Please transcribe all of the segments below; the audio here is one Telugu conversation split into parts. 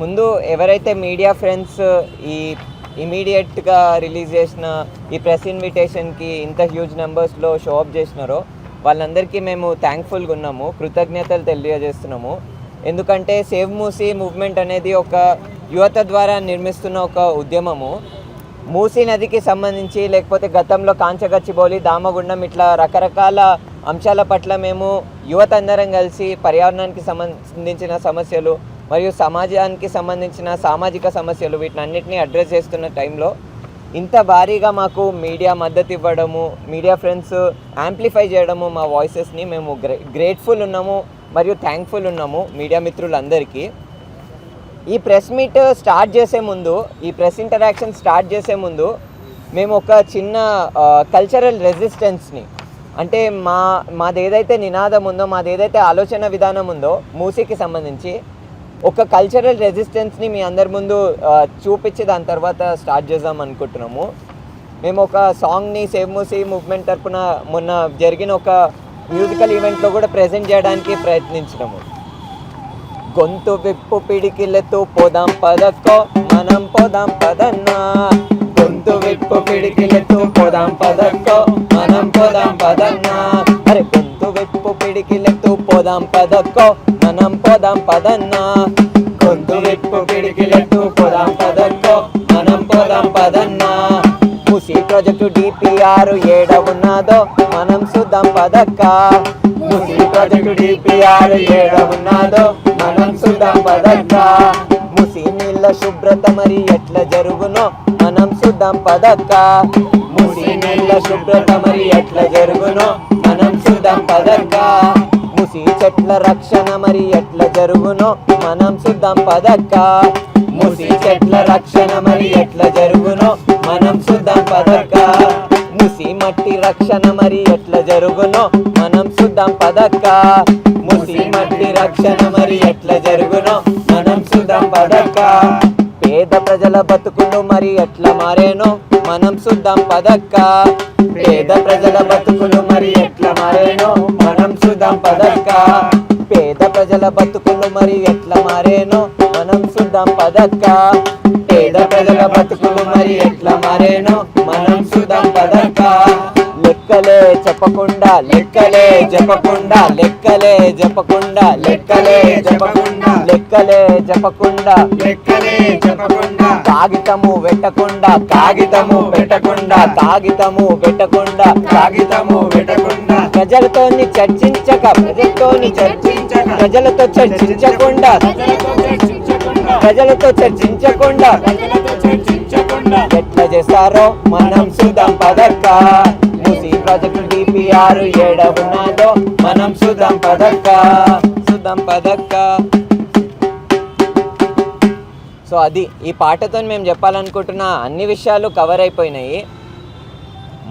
ముందు ఎవరైతే మీడియా ఫ్రెండ్స్ ఈ ఇమీడియట్గా రిలీజ్ చేసిన ఈ ప్రెస్ ఇన్విటేషన్కి ఇంత హ్యూజ్ నెంబర్స్లో షో అప్ చేసినారో వాళ్ళందరికీ మేము థ్యాంక్ఫుల్గా ఉన్నాము, కృతజ్ఞతలు తెలియజేస్తున్నాము. ఎందుకంటే సేవ్ మూసీ మూవ్మెంట్ అనేది ఒక యువత ద్వారా నిర్మిస్తున్న ఒక ఉద్యమము. మూసీ నదికి సంబంధించి లేకపోతే గతంలో కాంచగచ్చిబౌలి, దామగుండం ఇట్లా రకరకాల అంశాల పట్ల మేము యువత అందరం కలిసి పర్యావరణానికి సంబంధించిన సమస్యలు మరియు సమాజానికి సంబంధించిన సామాజిక సమస్యలు వీటినన్నిటినీ అడ్రస్ చేస్తున్న టైంలో ఇంత భారీగా మాకు మీడియా మద్దతు ఇవ్వడము, మీడియా ఫ్రెండ్స్ యాంప్లిఫై చేయడము మా వాయిసెస్ని మేము గ్రేట్ఫుల్ ఉన్నాము మరియు థ్యాంక్ఫుల్ ఉన్నాము మీడియా మిత్రులందరికీ. ఈ ప్రెస్ మీట్ స్టార్ట్ చేసే ముందు, ఈ ప్రెస్ ఇంటరాక్షన్ స్టార్ట్ చేసే ముందు మేము ఒక చిన్న కల్చరల్ రెసిస్టెన్స్ని, అంటే మాదేదైతే నినాదం ఉందో, మాదేదైతే ఆలోచన విధానం ఉందో మూసీకి సంబంధించి ఒక కల్చరల్ రెసిస్టెన్స్ని మీ అందరి ముందు చూపించి దాని తర్వాత స్టార్ట్ చేద్దాం అనుకుంటున్నాము. మేము ఒక సాంగ్ని సేవ్ మూసీ మూవ్మెంట్ తరపున మొన్న జరిగిన ఒక మ్యూజికల్ ఈవెంట్లో కూడా ప్రజెంట్ చేయడానికి ప్రయత్నించినాము. గొంతు విప్పు పిడికిలతో పోదాం పదక్కో మనం పోదాం పదన్నా, గొంతు విప్పు పిడికిలతో పోదాం పదక్కో మనం పోదాం పదన్నా, అరే గొంతు విప్పు పిడికిలతో పోదాం పదక్కో మనం పోదాం పదన్నా, గొంతు విప్పు పిడికిలతో పోదాం పదక్కో మనం పోదాం పదన్నా. మూసీ ప్రాజెక్టు డిపిఆర్ ఏడ ఉన్నదో మనం చూద్దాం పదక్క, మూసీ ప్రాజెక్టు డిపిఆర్ ఏడ ఉన్నదో మనం చూద్దాం పదక్క, మూసీ నీళ్ళ శుభ్రత మరి ఎట్లా జరుగునో మనం చూద్దాం పదక్క, మూసీ నీళ్ళ శుభ్రత మరి ఎట్లా జరుగునో మనం చూద్దాం పదక్క, మూసీ చెట్ల రక్షణ మరి ఎట్లా జరుగునో మనం చూద్దాం పదక్క, మూసీ చెట్ల రక్షణ మరి ఎట్లా జరుగునో మనం చూద్దాం పదక్క, మూసీ మట్టి రక్షణ మరి ఎట్లా జరుగునో మనం చూద్దాం పదక్క, మూసీ మట్టి రక్షణ మరి ఎట్లా జరుగునో మనం చూద్దాం పదక్క, పేద ప్రజల బతుకులు మరి ఎట్లా మారేనో మనం చూద్దాం పదక్క, పేద ప్రజల బతుకులు మరి ఎట్లా మారేనో మనం చూద్దాం పదక్క, పేద ప్రజల బతుకులు మరి ఎట్లా మారేనో మనం చూద్దాం పదక్క, పేద ప్రజల బతుకులు మరి ఎట్లా మారేనో మనం చూద్దాం పదక్క. లెక్కలే చెప్పకుండా లెక్కలే చెప్పకుండా లెక్కలే చెప్పకుండా లెక్కలే చెప్పకుండా లెక్కలే చెప్పకుండా లెక్కలే చెప్పకుండా కాగితము పెట్టకుండా కాగితము పెట్టకుండా కాగితము పెట్టకుండా కాగితము పెట్టకుండా ప్రజలతోని చర్చించక ప్రజలతోని చర్చించక ప్రజలతో చర్చించకుండా ప్రజలతో చర్చించకుండా ఎట్లా చేస్తారో మనం చూద్దాం పదక్క, మూసీ ప్రాజెక్టు డిపిఆర్ ఏడ ఉన్నదో మనం చూద్దాం పదక్క చూద్దాం పదక్క. సో అది ఈ పాటతో మేము చెప్పాలనుకుంటున్న అన్ని విషయాలు కవర్ అయిపోయినాయి.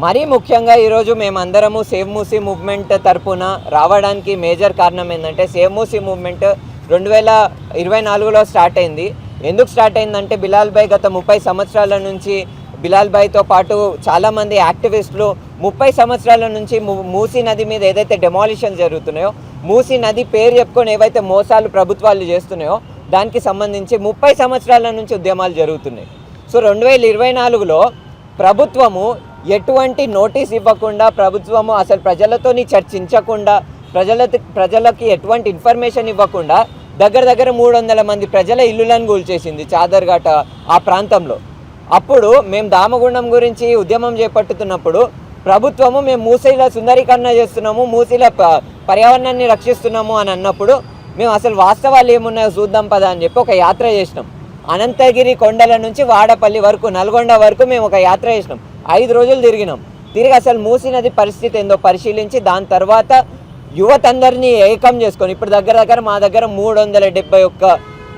మరీ ముఖ్యంగా ఈరోజు మేమందరము సేవ్ మూసీ మూవ్మెంట్ తరపున రావడానికి మేజర్ కారణం ఏంటంటే, సేవ్ మూసీ మూవ్మెంట్ 2024లో స్టార్ట్ అయింది. ఎందుకు స్టార్ట్ అయిందంటే, బిలాల్ భాయ్ గత 30 సంవత్సరాల నుంచి, బిలాల్ భాయ్తో పాటు చాలామంది యాక్టివిస్టులు 30 సంవత్సరాల నుంచి మూసీ నది మీద ఏదైతే డెమాలిషన్ జరుగుతున్నాయో, మూసీ నది పేరు చెప్పుకొని ఏవైతే మోసాలు ప్రభుత్వాలు చేస్తున్నాయో దానికి సంబంధించి 30 సంవత్సరాల నుంచి ఉద్యమాలు జరుగుతున్నాయి. సో 2024లో ప్రభుత్వము ఎటువంటి నోటీస్ ఇవ్వకుండా, ప్రభుత్వము అసలు ప్రజలతోని చర్చించకుండా, ప్రజలకి ఎటువంటి ఇన్ఫర్మేషన్ ఇవ్వకుండా దగ్గర 300 మంది ప్రజల ఇల్లులను కూల్చేసింది చాదర్ఘాట ఆ ప్రాంతంలో. అప్పుడు మేము దామగుండం గురించి ఉద్యమం చేపట్టుతున్నప్పుడు ప్రభుత్వము మేము మూసీల సుందరీకరణ చేస్తున్నాము, మూసీల పర్యావరణాన్ని రక్షిస్తున్నాము అని అన్నప్పుడు మేము అసలు వాస్తవాలు ఏమున్నాయో చూద్దాం పదా అని చెప్పి ఒక యాత్ర చేసినాం. అనంతగిరి కొండల నుంచి వాడపల్లి వరకు, నల్గొండ వరకు మేము ఒక యాత్ర చేసినాం. 5 రోజులు తిరిగినాం. తిరిగి అసలు మూసీ నది పరిస్థితి ఏందో పరిశీలించి దాని తర్వాత యువత అందరినీ ఏకం చేసుకొని, ఇప్పుడు దగ్గర మా దగ్గర 371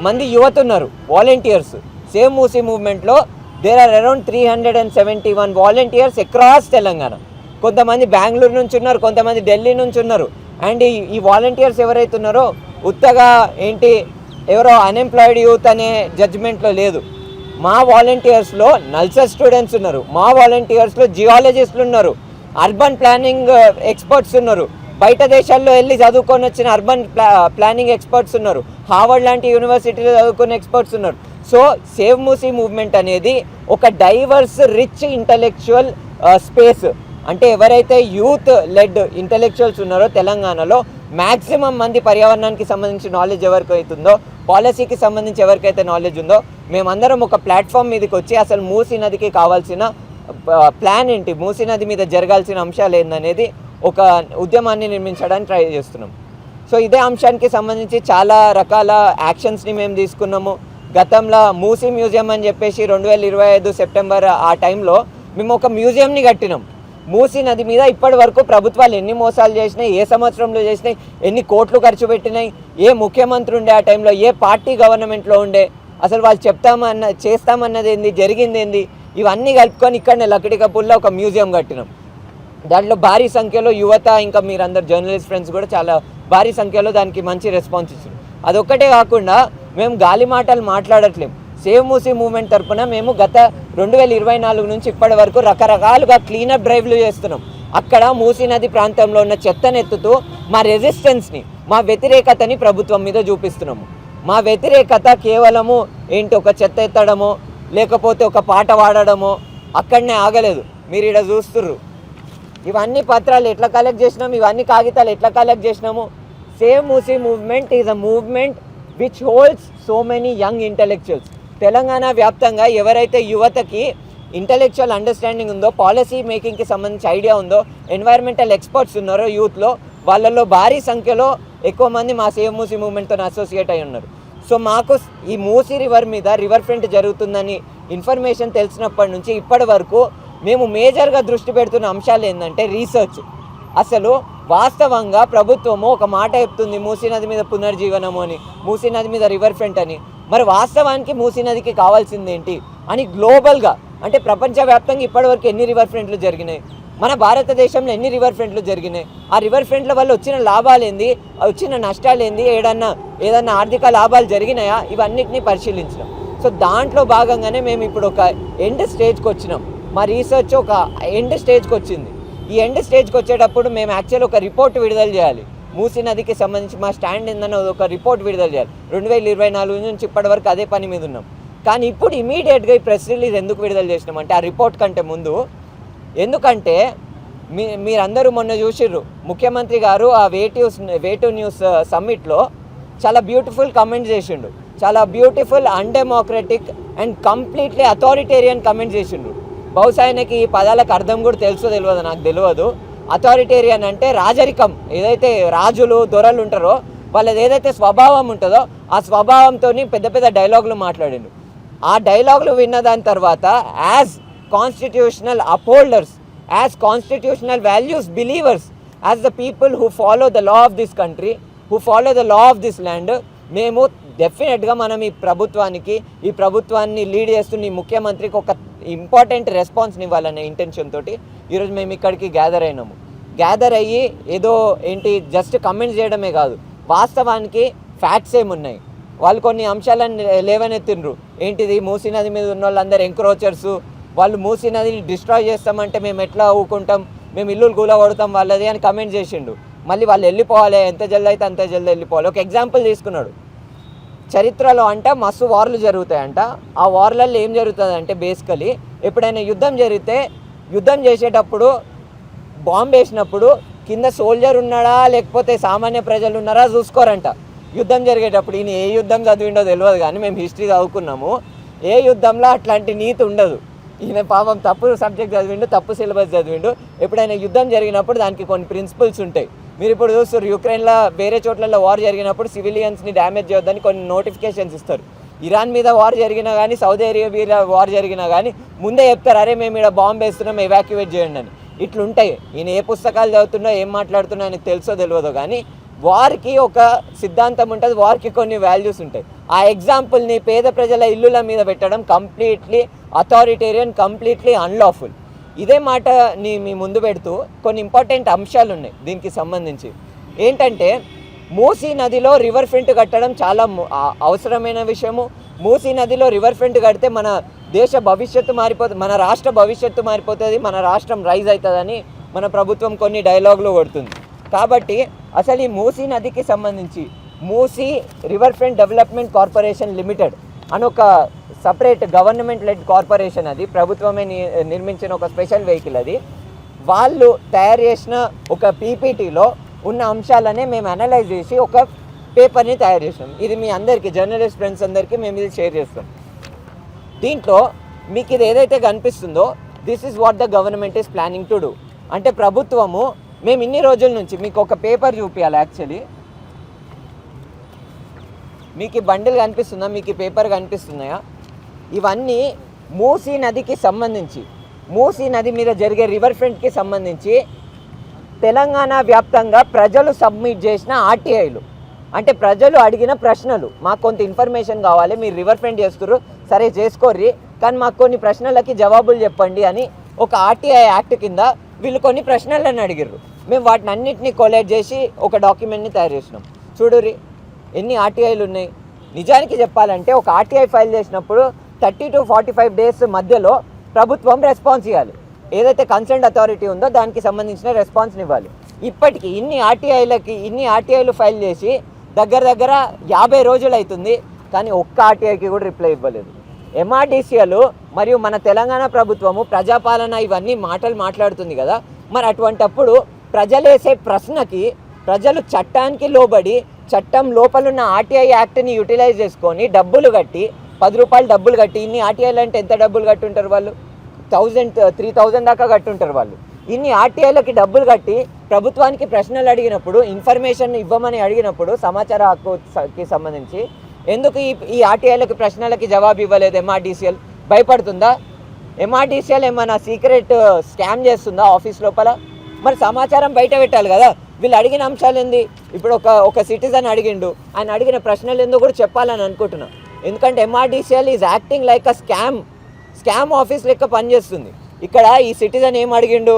మంది యువత ఉన్నారు వాలంటీర్స్. సేవ్ మూసీ మూవ్మెంట్లో there are around 371 volunteers across Telangana. కొంతమంది బెంగళూరు నుంచి ఉన్నారు, కొంతమంది ఢిల్లీ నుంచి ఉన్నారు. అండ్ ఈ వాలంటీర్స్ ఎవరైతే ఉన్నారో ఉత్తగా ఎవరో అన్ఎంప్లాయిడ్ యూత్ అనే జడ్జ్మెంట్లో లేదు. మా వాలంటీర్స్లో నల్సర్ స్టూడెంట్స్ ఉన్నారు, మా వాలంటీర్స్లో జియాలజిస్టులు ఉన్నారు, అర్బన్ ప్లానింగ్ ఎక్స్పర్ట్స్ ఉన్నారు, బయట దేశాల్లో వెళ్ళి చదువుకొని వచ్చిన అర్బన్ ప్లానింగ్ ఎక్స్పర్ట్స్ ఉన్నారు, హార్వర్డ్ లాంటి యూనివర్సిటీలో చదువుకున్న ఎక్స్పర్ట్స్ ఉన్నారు. సో సేవ్ మూసీ మూవ్మెంట్ అనేది ఒక డైవర్స్ రిచ్ ఇంటలెక్చువల్ స్పేస్. అంటే ఎవరైతే యూత్ లెడ్ ఇంటలెక్చువల్స్ ఉన్నారో తెలంగాణలో మ్యాక్సిమం మంది పర్యావరణానికి సంబంధించిన నాలెడ్జ్ ఎవరికైతే ఉందో, పాలసీకి సంబంధించి ఎవరికైతే నాలెడ్జ్ ఉందో, మేమందరం ఒక ప్లాట్ఫామ్ మీదకి వచ్చి అసలు మూసీ నదికి కావాల్సిన ప్లాన్ ఏంటి, మూసీ నది మీద జరగాల్సిన అంశాలు ఏందనేది ఒక ఉద్యమాన్ని నిర్మించడానికి ట్రై చేస్తున్నాం. సో ఇదే అంశానికి సంబంధించి చాలా రకాల యాక్షన్స్ని మేము తీసుకున్నాము. గతంలో మూసీ మ్యూజియం అని చెప్పేసి 2025 సెప్టెంబర్ ఆ టైంలో మేము ఒక మ్యూజియంని కట్టినాం. మూసీ నది మీద ఇప్పటి వరకు ప్రభుత్వాలు ఎన్ని మోసాలు చేసినాయి, ఏ సంవత్సరంలో చేసినాయి, ఎన్ని కోట్లు ఖర్చు పెట్టినాయి, ఏ ముఖ్యమంత్రి ఉండే ఆ టైంలో, ఏ పార్టీ గవర్నమెంట్లో ఉండే, అసలు వాళ్ళు చేస్తామన్నది ఏంది, జరిగింది ఏంది, ఇవన్నీ కలుపుకొని ఇక్కడనే లక్కడికపుల్లో ఒక మ్యూజియం కట్టినాం. దాంట్లో భారీ సంఖ్యలో యువత, ఇంకా మీరందరు జర్నలిస్ట్ ఫ్రెండ్స్ కూడా చాలా భారీ సంఖ్యలో దానికి మంచి రెస్పాన్స్ ఇచ్చారు. అదొక్కటే కాకుండా మేము గాలి మాటలు మాట్లాడట్లేము. సేవ్ మూసీ మూవ్మెంట్ తరఫున మేము గత 2024 నుంచి ఇప్పటి వరకు రకరకాలుగా క్లీనప్ డ్రైవ్లు చేస్తున్నాం. అక్కడ మూసీ నది ప్రాంతంలో ఉన్న చెత్తను ఎత్తుతూ మా రెసిస్టెన్స్ని, మా వ్యతిరేకతని ప్రభుత్వం మీద చూపిస్తున్నాము. మా వ్యతిరేకత కేవలము ఏంటి, ఒక చెత్త ఎత్తడమో లేకపోతే ఒక పాట పాడడమో అక్కడనే ఆగలేదు. మీరు ఇక్కడ చూస్తుర్రు, ఇవన్నీ పత్రాలు ఎట్లా కలెక్ట్ చేసినాము, ఇవన్నీ కాగితాలు ఎట్లా కలెక్ట్ చేసినాము. Save Musi movement is a movement which holds so many young intellectuals. Telangana వ్యాప్తంగా ఎవరైతే యువతకి ఇంటెలెక్చువల్ అండర్స్టాండింగ్ ఉందో, పాలసీ మేకింగ్కి సంబంధించి ఐడియా ఉందో, ఎన్వైర్మెంటల్ ఎక్స్పర్ట్స్ ఉన్నారో యూత్లో, వాళ్ళల్లో భారీ సంఖ్యలో ఎక్కువ మంది మా సేవ్ మూసీ మూవ్మెంట్తో అసోసియేట్ అయి ఉన్నారు. సో మాకు ఈ మూసీ రివర్ మీద రివర్ ఫ్రంట్ జరుగుతుందని ఇన్ఫర్మేషన్ తెలిసినప్పటి నుంచి ఇప్పటి వరకు మేము మేజర్గా దృష్టి పెడుతున్న అంశాలు ఏంటంటే రీసెర్చ్. అసలు వాస్తవంగా ప్రభుత్వము ఒక మాట చెప్తుంది మూసీ నది మీద పునర్జీవనము అని, మూసీ నది మీద రివర్ ఫ్రంట్ అని. మరి వాస్తవానికి మూసీ నదికి కావాల్సింది ఏంటి అని గ్లోబల్గా, అంటే ప్రపంచవ్యాప్తంగా ఇప్పటివరకు ఎన్ని రివర్ ఫ్రంట్లు జరిగినాయి, మన భారతదేశంలో ఎన్ని రివర్ ఫ్రంట్లు జరిగినాయి, ఆ రివర్ ఫ్రంట్ల వల్ల వచ్చిన లాభాలు ఏంది, వచ్చిన నష్టాలు ఏంది, ఏదన్నా ఆర్థిక లాభాలు జరిగినాయా, ఇవన్నిటిని పరిశీలించడం. సో దాంట్లో భాగంగానే మేము ఇప్పుడు ఒక ఎండ్ స్టేజ్కి వచ్చినాం. మా రీసెర్చ్ ఒక ఎండ్ స్టేజ్కి వచ్చింది. ఈ ఎండ్ స్టేజ్కి వచ్చేటప్పుడు మేము యాక్చువల్ ఒక రిపోర్ట్ విడుదల చేయాలి. మూసీ నదికి సంబంధించి మా స్టాండ్ ఏందని ఒక రిపోర్ట్ విడుదల చేయాలి. 2024 నుంచి ఇప్పటి వరకు అదే పని మీద ఉన్నాం. కానీ ఇప్పుడు ఇమీడియట్గా ఈ ప్రెస్ రిలీజ్ ఎందుకు విడుదల చేసినామంటే ఆ రిపోర్ట్ కంటే ముందు, ఎందుకంటే మీరందరూ మొన్న చూసిర్రు ముఖ్యమంత్రి గారు ఆ వేటు న్యూస్ సమ్మిట్లో చాలా బ్యూటిఫుల్ కమెంట్స్ చేసిండు. చాలా beautiful, undemocratic and completely authoritarian comments చేసిండు. బహుశా ఆయనకి ఈ పదాలకు అర్థం కూడా తెలియదు, నాకు తెలియదు. అథారిటేరియన్ అంటే రాజరికం, ఏదైతే రాజులు దొరలు ఉంటారో వాళ్ళది ఏదైతే స్వభావం ఉంటుందో ఆ స్వభావంతో పెద్ద పెద్ద డైలాగులు మాట్లాడిండు. ఆ డైలాగులు విన్న దాని తర్వాత as constitutional upholders, as constitutional values believers, as the people who follow the law of this country, who follow the law of this land, మేము డెఫినెట్గా మనం ఈ ప్రభుత్వాన్ని లీడ్ చేస్తున్న ఈ ముఖ్యమంత్రికి ఒక ఇంపార్టెంట్ రెస్పాన్స్ని ఇవ్వాలనే ఇంటెన్షన్ తోటి ఈరోజు మేము ఇక్కడికి గ్యాదర్ అయినాము. గ్యాదర్ అయ్యి ఏదో ఏంటి జస్ట్ కమెంట్స్ చేయడమే కాదు, వాస్తవానికి ఫ్యాక్ట్స్ ఏమున్నాయి, వాళ్ళు కొన్ని అంశాలను లేవనెత్తిండ్రు. ఏంటిది, మూసీ నది మీద ఉన్న వాళ్ళందరూ ఎంక్రోచర్సు, వాళ్ళు మూసీ నదిని డిస్ట్రాయ్ చేస్తామంటే మేము ఎట్లా ఊకుంటాం, మేము ఇల్లులు కూలగొడతాం వాళ్ళది అని కమెంట్ చేసిండు. మళ్ళీ వాళ్ళు వెళ్ళిపోవాలి, ఎంత జల్ది అయితే అంత జల్ది వెళ్ళిపోవాలి. ఒక ఎగ్జాంపుల్ తీసుకున్నాడు. చరిత్రలో అంట మస్తు వార్లు జరుగుతాయంట. ఆ వార్లలో ఏం జరుగుతుందంటే బేసికలీ ఎప్పుడైనా యుద్ధం జరిగితే, యుద్ధం చేసేటప్పుడు బాంబు వేసినప్పుడు కింద సోల్జర్ ఉన్నాడా లేకపోతే సామాన్య ప్రజలు ఉన్నారా చూసుకోరంట. యుద్ధం జరిగేటప్పుడు ఈయన ఏ యుద్ధం చదివిండో తెలియదు, కానీ మేము హిస్టరీ చదువుకున్నాము. ఏ యుద్ధంలో అట్లాంటి నీతి ఉండదు. ఈయన పాపం తప్పు సబ్జెక్ట్ చదివిండు, తప్పు సిలబస్ చదివిండు. ఎప్పుడైనా యుద్ధం జరిగినప్పుడు దానికి కొన్ని ప్రిన్సిపల్స్ ఉంటాయి. మీరు ఇప్పుడు చూస్తారు, యుక్రెయిన్లో వేరే చోట్లలో వార్ జరిగినప్పుడు సివిలియన్స్ని డ్యామేజ్ చేయొద్దని కొన్ని నోటిఫికేషన్స్ ఇస్తారు. ఇరాన్ మీద వార్ జరిగినా కానీ, సౌదీ అరేబియా వార్ జరిగినా కానీ ముందే చెప్తారు, అరే మేము ఇక్కడ బాంబు వేస్తున్నాం, ఎవాక్యువేట్ చేయండి అని. ఇట్లుంటాయి. ఈయన ఏ పుస్తకాలు చదువుతున్నా ఏం మాట్లాడుతున్నా ఆయనకు తెలుసో తెలియదో, కానీ వార్కి ఒక సిద్ధాంతం ఉంటుంది, వార్కి కొన్ని వాల్యూస్ ఉంటాయి. ఆ ఎగ్జాంపుల్ని పేద ప్రజల ఇల్లుల మీద పెట్టడం కంప్లీట్లీ అథారిటేరియన్, కంప్లీట్లీ అన్లాఫుల్. ఇదే మాటని మీ ముందు పెడుతూ కొన్ని ఇంపార్టెంట్ అంశాలు ఉన్నాయి దీనికి సంబంధించి. ఏంటంటే మూసీ నదిలో రివర్ ఫ్రంట్ కట్టడం చాలా అవసరమైన విషయము. మూసీ నదిలో రివర్ ఫ్రంట్ కడితే మన దేశ భవిష్యత్తు మారిపోతుంది, మన రాష్ట్ర భవిష్యత్తు మారిపోతుంది, మన రాష్ట్రం రైజ్ అవుతుందని మన ప్రభుత్వం కొన్ని డైలాగులు కొడుతుంది. కాబట్టి అసలు ఈ మూసీ నదికి సంబంధించి Musi river front development corporation limited అని ఒక సపరేట్ గవర్నమెంట్ లెడ్ కార్పొరేషన్, అది ప్రభుత్వమే నిర్మించిన ఒక స్పెషల్ వెహికల్. అది వాళ్ళు తయారు చేసిన ఒక పీపీటీలో ఉన్న అంశాలనే మేము అనలైజ్ చేసి ఒక పేపర్ని తయారు చేసాం. ఇది మీ అందరికీ, జర్నలిస్ట్ ఫ్రెండ్స్ అందరికీ మేము ఇది షేర్ చేస్తాం. దీంట్లో మీకు ఇది ఏదైతే కనిపిస్తుందో, this is what the government is planning to do. అంటే ప్రభుత్వము మేము ఇన్ని రోజుల నుంచి మీకు ఒక పేపర్ చూపించాలి. యాక్చువల్లీ మీకు ఈ బండిల్ కనిపిస్తుందా, మీకు ఈ పేపర్ కనిపిస్తున్నాయా, ఇవన్నీ మూసీ నదికి సంబంధించి, మూసీ నది మీద జరిగే రివర్ ఫ్రంట్కి సంబంధించి తెలంగాణ వ్యాప్తంగా ప్రజలు సబ్మిట్ చేసిన ఆర్టీఐలు. అంటే ప్రజలు అడిగిన ప్రశ్నలు, మాకు కొంత ఇన్ఫర్మేషన్ కావాలి, మీరు రివర్ ఫ్రంట్ చేస్తున్నారు సరే చేసుకోర్రి, కానీ మాకు కొన్ని ప్రశ్నలకి జవాబులు చెప్పండి అని ఒక ఆర్టీఐ యాక్ట్ కింద వీళ్ళు కొన్ని ప్రశ్నలను అడిగారు. మేము వాటిని అన్నింటినీ కొలేట్ చేసి ఒక డాక్యుమెంట్ని తయారు చేసినాం. చూడుర్రి ఎన్ని ఆర్టీఐలు ఉన్నాయి. నిజానికి చెప్పాలంటే ఒక ఆర్టీఐ ఫైల్ చేసినప్పుడు 30 to 45 days మధ్యలో ప్రభుత్వం రెస్పాన్స్ ఇవ్వాలి. ఏదైతే కన్సర్న్ అథారిటీ ఉందో దానికి సంబంధించిన రెస్పాన్స్ని ఇవ్వాలి. ఇప్పటికీ ఇన్ని ఆర్టీఐలు ఫైల్ చేసి దగ్గర 50 రోజులు అవుతుంది, కానీ ఒక్క ఆర్టీఐకి కూడా రిప్లై ఇవ్వలేదు. ఎంఆర్డీసీఎలు మరియు మన తెలంగాణ ప్రభుత్వము ప్రజాపాలన ఇవన్నీ మాట్లాడుతుంది కదా, మరి అటువంటప్పుడు ప్రజలేసే ప్రశ్నకి ప్రజలు చట్టానికి లోబడి చట్టం లోపలున్న ఆర్టీఐ యాక్ట్ని యూటిలైజ్ చేసుకొని డబ్బులు కట్టి 10 రూపాయలు డబ్బులు కట్టి, ఇన్ని ఆర్టీఐలు అంటే ఎంత డబ్బులు కట్టుంటారు వాళ్ళు, 1000-3000 దాకా కట్టుంటారు వాళ్ళు. ఇన్ని ఆర్టీఐలకి డబ్బులు కట్టి ప్రభుత్వానికి ప్రశ్నలు అడిగినప్పుడు, ఇన్ఫర్మేషన్ ఇవ్వమని అడిగినప్పుడు సమాచార హక్కుకి సంబంధించి ఎందుకు ఈ ఆర్టీఐలకి ప్రశ్నలకి జవాబు ఇవ్వలేదు ఎంఆర్డీసీఎల్? భయపడుతుందా? ఎంఆర్డీసీఎల్ ఏమన్నా సీక్రెట్ స్కామ్ చేస్తుందా ఆఫీస్ లోపల? మరి సమాచారం బయట పెట్టాలి కదా. వీళ్ళు అడిగిన అంశాలు ఏంది? ఇప్పుడు ఒక సిటిజన్ అడిగిండు, ఆయన అడిగిన ప్రశ్నలు ఎందుకు కూడా చెప్పాలని అనుకుంటున్నా. ఎందుకంటే MRDCL is acting like a scam office లెక్క పనిచేస్తుంది. ఇక్కడ ఈ సిటిజన్ ఏం అడిగిండు,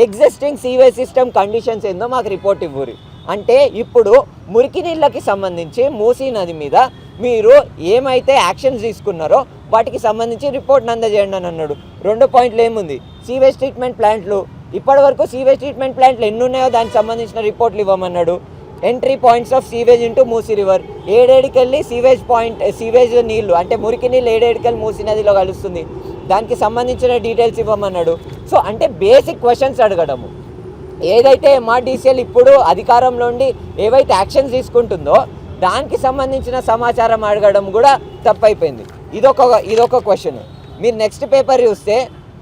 ఎగ్జిస్టింగ్ సీవేజ్ సిస్టమ్ కండిషన్స్ ఏందో మాకు రిపోర్ట్ ఇవ్వరు. అంటే ఇప్పుడు మురికి నీళ్ళకి సంబంధించి మూసీ నది మీద మీరు ఏమైతే యాక్షన్స్ తీసుకున్నారో వాటికి సంబంధించి రిపోర్ట్ అందజేయండి అని అన్నాడు. 2 పాయింట్లు ఏముంది, సీవేజ్ ట్రీట్మెంట్ ప్లాంట్లు, ఇప్పటి వరకు సీవేజ్ ట్రీట్మెంట్ ప్లాంట్లు ఎన్ని ఉన్నాయో దానికి సంబంధించిన రిపోర్ట్లు ఇవ్వమన్నాడు. Entry points of sewage into Musi river, ఏడేడికెళ్ళి సీవేజ్ నీళ్లు అంటే మురికి నీళ్ళు ఏడేడికెళ్ళి మూసీ నదిలో కలుస్తుంది, దానికి సంబంధించిన డీటెయిల్స్ ఇవ్వమన్నాడు. సో అంటే బేసిక్ క్వశ్చన్స్ అడగడము. ఏదైతే ఎంఆర్డీసీఎల్ ఇప్పుడు అధికారంలో ఉండి ఏవైతే యాక్షన్స్ తీసుకుంటుందో దానికి సంబంధించిన సమాచారం అడగడం కూడా తప్పైపోయింది. ఇదొక క్వశ్చన్. మీరు నెక్స్ట్ పేపర్ చూస్తే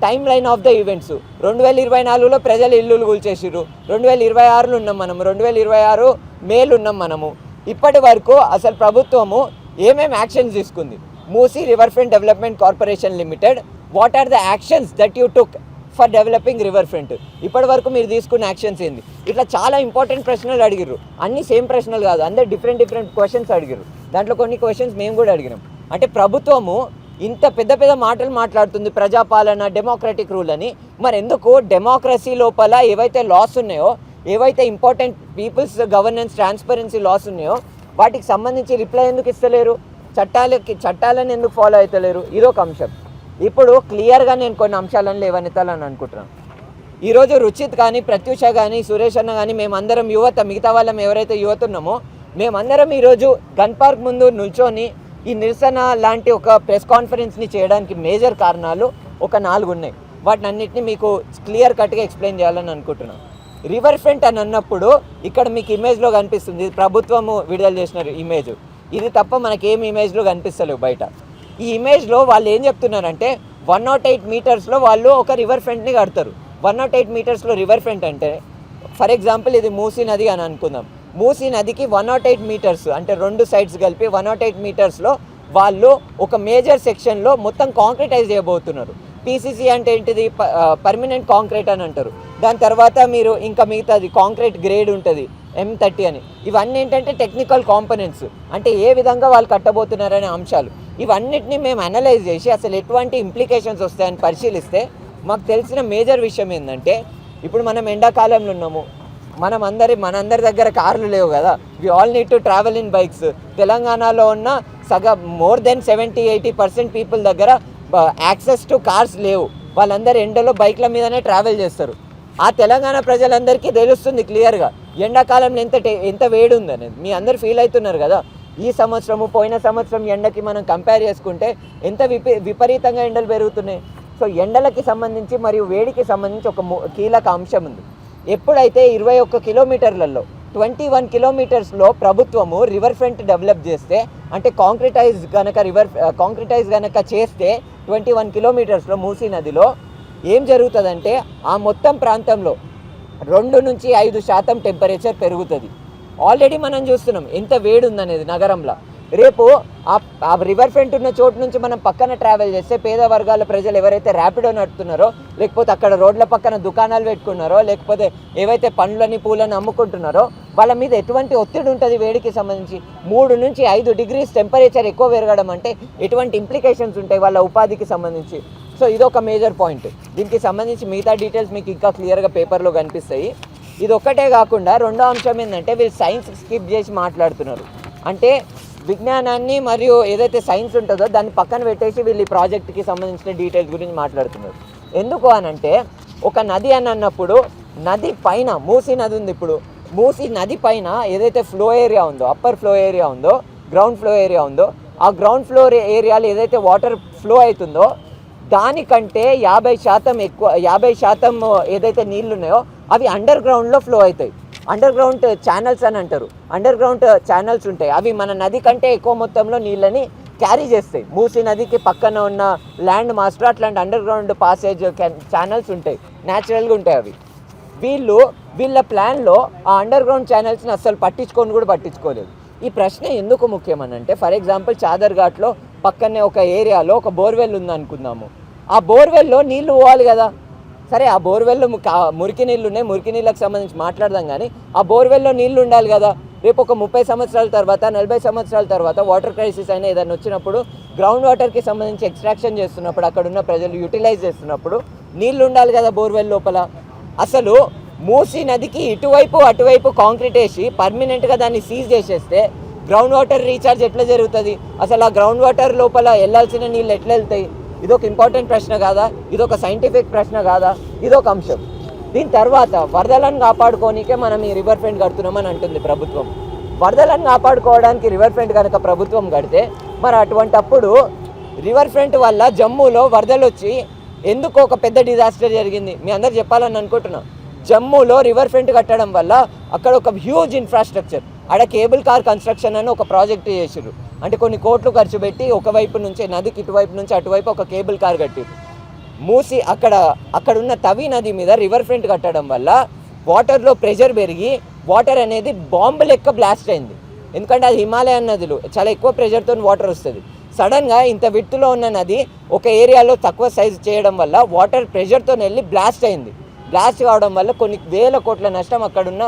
timeline of the events, 2024లో ప్రజలు ఇల్లులు కూల్చేసిర్రు, 2026లో ఉన్నాం మనము, 2026 మేలు ఉన్నాం మనము. ఇప్పటి వరకు అసలు ప్రభుత్వము ఏమేమి యాక్షన్స్ తీసుకుంది? Musi river front development corporation limited, what are the actions that you took for developing river front? ఇప్పటి వరకు మీరు తీసుకున్న యాక్షన్స్ ఏంది? ఇట్లా చాలా ఇంపార్టెంట్ ప్రశ్నలు అడిగిర్రు. అన్ని సేమ్ ప్రశ్నలు కాదు, అందరు డిఫరెంట్ క్వశ్చన్స్ అడిగిర్రు. దాంట్లో కొన్ని క్వశ్చన్స్ మేము కూడా అడిగినాం. అంటే ప్రభుత్వము ఇంత పెద్ద మాటలు మాట్లాడుతుంది, ప్రజాపాలన, డెమోక్రటిక్ రూల్ అని. మరి ఎందుకు డెమోక్రసీ లోపల ఏవైతే లాస్ ఉన్నాయో, ఏవైతే important peoples governance transparency laws ఉన్నాయో వాటికి సంబంధించి రిప్లై ఎందుకు ఇస్తలేరు? చట్టాలను ఎందుకు ఫాలో అవుతలేరు? ఇదొక అంశం. ఇప్పుడు క్లియర్గా నేను కొన్ని అంశాలను లేవనెత్తాలని అనుకుంటున్నాను. ఈరోజు రుచిత్ కానీ, ప్రత్యూష కానీ, సురేష్ అన్న కానీ, మేమందరం యువత, మిగతా వాళ్ళం ఎవరైతే యువత ఉన్నామో మేమందరం ఈరోజు గన్ పార్క్ ముందు నిల్చొని ఈ నిరసన లాంటి ఒక ప్రెస్ కాన్ఫరెన్స్ని చేయడానికి మేజర్ కారణాలు ఒక 4 ఉన్నాయి. వాటిని అన్నింటినీ మీకు క్లియర్ కట్గా ఎక్స్ప్లెయిన్ చేయాలని అనుకుంటున్నాను. రివర్ ఫ్రంట్ అని అన్నప్పుడు ఇక్కడ మీకు ఇమేజ్లో కనిపిస్తుంది, ఇది ప్రభుత్వము విడుదల చేసిన ఇమేజ్. ఇది తప్ప మనకేం ఇమేజ్లో కనిపిస్తలేవు బయట. ఈ ఇమేజ్లో వాళ్ళు ఏం చెప్తున్నారంటే 108 మీటర్స్లో వాళ్ళు ఒక రివర్ ఫ్రంట్ని కడతారు. 108 మీటర్స్లో రివర్ ఫ్రంట్ అంటే ఫర్ ఎగ్జాంపుల్ ఇది మూసీ నది అని అనుకుందాం. మూసీ నదికి 108 మీటర్స్ అంటే 2 సైడ్స్ కలిపి 108 మీటర్స్లో వాళ్ళు ఒక మేజర్ సెక్షన్లో మొత్తం కాంక్రీటైజ్ చేయబోతున్నారు. పీసీసీ అంటే ఏంటిది? పర్మనెంట్ కాంక్రీట్ అని అంటారు. దాని తర్వాత మీరు ఇంకా మిగతాది కాంక్రీట్ గ్రేడ్ ఉంటుంది M30 అని. ఇవన్నీ ఏంటంటే టెక్నికల్ కాంపోనెంట్స్, అంటే ఏ విధంగా వాళ్ళు కట్టబోతున్నారనే అంశాలు. ఇవన్నిటిని మేము అనలైజ్ చేసి అసలు ఎటువంటి ఇంప్లికేషన్స్ వస్తాయని పరిశీలిస్తే మాకు తెలిసిన మేజర్ విషయం ఏంటంటే, ఇప్పుడు మనం ఎండాకాలంలో ఉన్నాము, మనందరి దగ్గర కార్లు లేవు కదా. We all need to travel in bikes. తెలంగాణలో ఉన్న మోర్ దెన్ 70-80% పీపుల్ దగ్గర యాక్సెస్ టు కార్స్ లేవు. వాళ్ళందరూ ఎండలో బైక్ల మీదనే ట్రావెల్ చేస్తారు. ఆ తెలంగాణ ప్రజలందరికీ తెలుస్తుంది క్లియర్గా. ఎండాకాలంలో ఎంత వేడి ఉందనేది మీ అందరు ఫీల్ అవుతున్నారు కదా. ఈ సంవత్సరము పోయిన సంవత్సరం ఎండకి మనం కంపేర్ చేసుకుంటే ఎంత విపరీతంగా ఎండలు పెరుగుతున్నాయి. సో ఎండలకి సంబంధించి మరియు వేడికి సంబంధించి ఒక కీలక అంశం ఉంది. ఎప్పుడైతే 21 కిలోమీటర్లలో 21 కిలోమీటర్స్లో ప్రభుత్వము రివర్ ఫ్రంట్ డెవలప్ చేస్తే, అంటే కాంక్రిటైజ్ కనుక చేస్తే 21 కిలోమీటర్స్లో మూసీ నదిలో ఏం జరుగుతుందంటే ఆ మొత్తం ప్రాంతంలో 2 నుంచి 5% టెంపరేచర్ పెరుగుతుంది. ఆల్రెడీ మనం చూస్తున్నాం ఎంత వేడి ఉందనేది నగరంలో. రేపు ఆ రివర్ ఫ్రంట్ ఉన్న చోటు నుంచి మనం పక్కన ట్రావెల్ చేస్తే పేద వర్గాల ప్రజలు ఎవరైతే ర్యాపిడో నడుపుతున్నారో, లేకపోతే అక్కడ రోడ్ల పక్కన దుకాణాలు పెట్టుకున్నారో, లేకపోతే ఏవైతే పండ్లని పూలని అమ్ముకుంటున్నారో వాళ్ళ మీద ఎటువంటి ఒత్తిడి ఉంటుంది వేడికి సంబంధించి. 3 నుంచి 5 డిగ్రీస్ టెంపరేచర్ ఎక్కువ పెరగడం అంటే ఎటువంటి ఇంప్లికేషన్స్ ఉంటాయి వాళ్ళ ఉపాధికి సంబంధించి. సో ఇదొక మేజర్ పాయింట్. దీనికి సంబంధించి మిగతా డీటెయిల్స్ మీకు ఇంకా క్లియర్గా పేపర్లో కనిపిస్తాయి. ఇది ఒక్కటే కాకుండా రెండో అంశం ఏంటంటే వీళ్ళు సైన్స్ స్కిప్ చేసి మాట్లాడుతున్నారు. అంటే విజ్ఞానాన్ని మరియు ఏదైతే సైన్స్ ఉంటుందో దాన్ని పక్కన పెట్టేసి వీళ్ళు ఈ ప్రాజెక్ట్కి సంబంధించిన డీటెయిల్స్ గురించి మాట్లాడుతున్నారు. ఎందుకు అనంటే ఒక నది అని అన్నప్పుడు నది పైన మూసీ నది ఉంది. ఇప్పుడు మూసీ నది పైన ఏదైతే ఫ్లో ఏరియా ఉందో, అప్పర్ ఫ్లో ఏరియా ఉందో, గ్రౌండ్ ఫ్లో ఏరియా ఉందో, ఆ గ్రౌండ్ ఫ్లో ఏరియాలో ఏదైతే వాటర్ ఫ్లో అవుతుందో దానికంటే 50% ఏదైతే నీళ్ళు ఉన్నాయో అవి అండర్ గ్రౌండ్లో ఫ్లో అవుతాయి. అండర్ గ్రౌండ్ ఛానల్స్ అని అంటారు. అండర్ గ్రౌండ్ ఛానల్స్ ఉంటాయి. అవి మన నది కంటే ఎక్కువ మొత్తంలో నీళ్ళని క్యారీ చేస్తాయి. మూసీ నదికి పక్కన ఉన్న ల్యాండ్ మాస్టర్ అట్లాంటి అండర్ గ్రౌండ్ పాసేజ్ ఛానల్స్ ఉంటాయి, న్యాచురల్గా ఉంటాయి అవి. వీళ్ళ ప్లాన్లో ఆ అండర్ గ్రౌండ్ ఛానల్స్ని అస్సలు పట్టించుకోలేదు. ఈ ప్రశ్న ఎందుకు ముఖ్యమనంటే, ఫర్ ఎగ్జాంపుల్ చాదర్ ఘాట్లో పక్కనే ఒక ఏరియాలో ఒక బోర్వెల్ ఉందనుకుందాము. ఆ బోర్వెల్లో నీళ్లు పోవాలి కదా. సరే, ఆ బోర్వెల్లో మురికి నీళ్ళు ఉన్నాయి, మురికి నీళ్ళకి సంబంధించి మాట్లాడదాం. కానీ ఆ బోర్వెల్లో నీళ్లు ఉండాలి కదా. రేపు ఒక 30 సంవత్సరాల తర్వాత, 40 సంవత్సరాల తర్వాత వాటర్ క్రైసిస్ అయినా ఏదైనా వచ్చినప్పుడు గ్రౌండ్ వాటర్కి సంబంధించి ఎక్స్ట్రాక్షన్ చేస్తున్నప్పుడు, అక్కడ ఉన్న ప్రజలు యూటిలైజ్ చేస్తున్నప్పుడు నీళ్లు ఉండాలి కదా బోర్వెల్ లోపల. అసలు మూసీ నదికి అటువైపు కాంక్రీట్ వేసి పర్మనెంట్గా దాన్ని సీజ్ చేసేస్తే గ్రౌండ్ వాటర్ రీఛార్జ్ ఎట్లా జరుగుతుంది? అసలు ఆ గ్రౌండ్ వాటర్ లోపల వెళ్ళాల్సిన నీళ్ళు ఎట్లా వెళ్తాయి? ఇదొక ఇంపార్టెంట్ ప్రశ్న కాదా? ఇదొక సైంటిఫిక్ ప్రశ్న కాదా? ఇదొక అంశం. దీని తర్వాత వరదలను కాపాడుకోనికే మనం ఈ రివర్ ఫ్రంట్ కడుతున్నామని అంటుంది ప్రభుత్వం. వరదలను కాపాడుకోవడానికి రివర్ ఫ్రంట్ కనుక ప్రభుత్వం కడితే మరి అటువంటప్పుడు రివర్ ఫ్రంట్ వల్ల జమ్మూలో వరదలు వచ్చి ఎందుకు ఒక పెద్ద డిజాస్టర్ జరిగింది మీ అందరు చెప్పాలని అనుకుంటున్నాం. జమ్మూలో రివర్ ఫ్రంట్ కట్టడం వల్ల అక్కడ ఒక హ్యూజ్ ఇన్ఫ్రాస్ట్రక్చర్, ఆడ కేబుల్ కార్ కన్స్ట్రక్షన్ అని ఒక ప్రాజెక్ట్ చేసారు. అంటే కొన్ని కోట్లు ఖర్చు పెట్టి ఒకవైపు నుంచి నదికి ఇటువైపు నుంచి అటువైపు ఒక కేబుల్ కార్ కట్టారు. మూసి అక్కడున్న తవి నది మీద రివర్ ఫ్రంట్ కట్టడం వల్ల వాటర్లో ప్రెషర్ పెరిగి వాటర్ అనేది బాంబు లెక్క బ్లాస్ట్ అయింది. ఎందుకంటే అది హిమాలయన్ నదులు చాలా ఎక్కువ ప్రెషర్తో వాటర్ వస్తుంది. సడన్గా ఇంత విత్తులో ఉన్న నది ఒక ఏరియాలో తక్కువ సైజు చేయడం వల్ల వాటర్ ప్రెషర్తో వెళ్ళి బ్లాస్ట్ అయింది. బ్లాస్ట్ కావడం వల్ల కొన్ని వేల కోట్ల నష్టం అక్కడున్న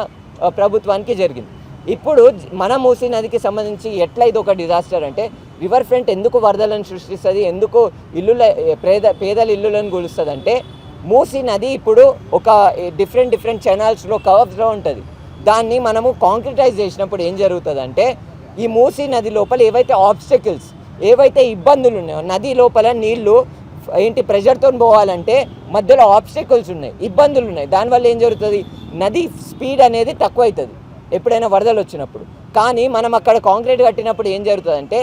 ప్రభుత్వానికి జరిగింది. ఇప్పుడు మన మూసీ నదికి సంబంధించి ఎట్లా ఇది ఒక డిజాస్టర్ అంటే, రివర్ ఫ్రంట్ ఎందుకు వరదలను సృష్టిస్తుంది, ఎందుకు పేదల ఇల్లులను కూలుస్తుంది అంటే, మూసీ నది ఇప్పుడు ఒక డిఫరెంట్ ఛానల్స్లో కర్వ్స్లో ఉంటుంది. దాన్ని మనము కాంక్రిటైజ్ చేసినప్పుడు ఏం జరుగుతుంది అంటే, ఈ మూసీ నది లోపల ఏవైతే ఆబ్స్టకిల్స్, ఏవైతే ఇబ్బందులు ఉన్నాయో, నది లోపల నీళ్లు ప్రెషర్తో పోవాలంటే మధ్యలో ఆబ్స్టకిల్స్ ఉన్నాయి, ఇబ్బందులు ఉన్నాయి. దానివల్ల ఏం జరుగుతుంది, నది స్పీడ్ అనేది తక్కువ అవుతుంది ఎప్పుడైనా వరదలు వచ్చినప్పుడు. కానీ మనం అక్కడ కాంక్రీట్ కట్టినప్పుడు ఏం జరుగుతుందంటే,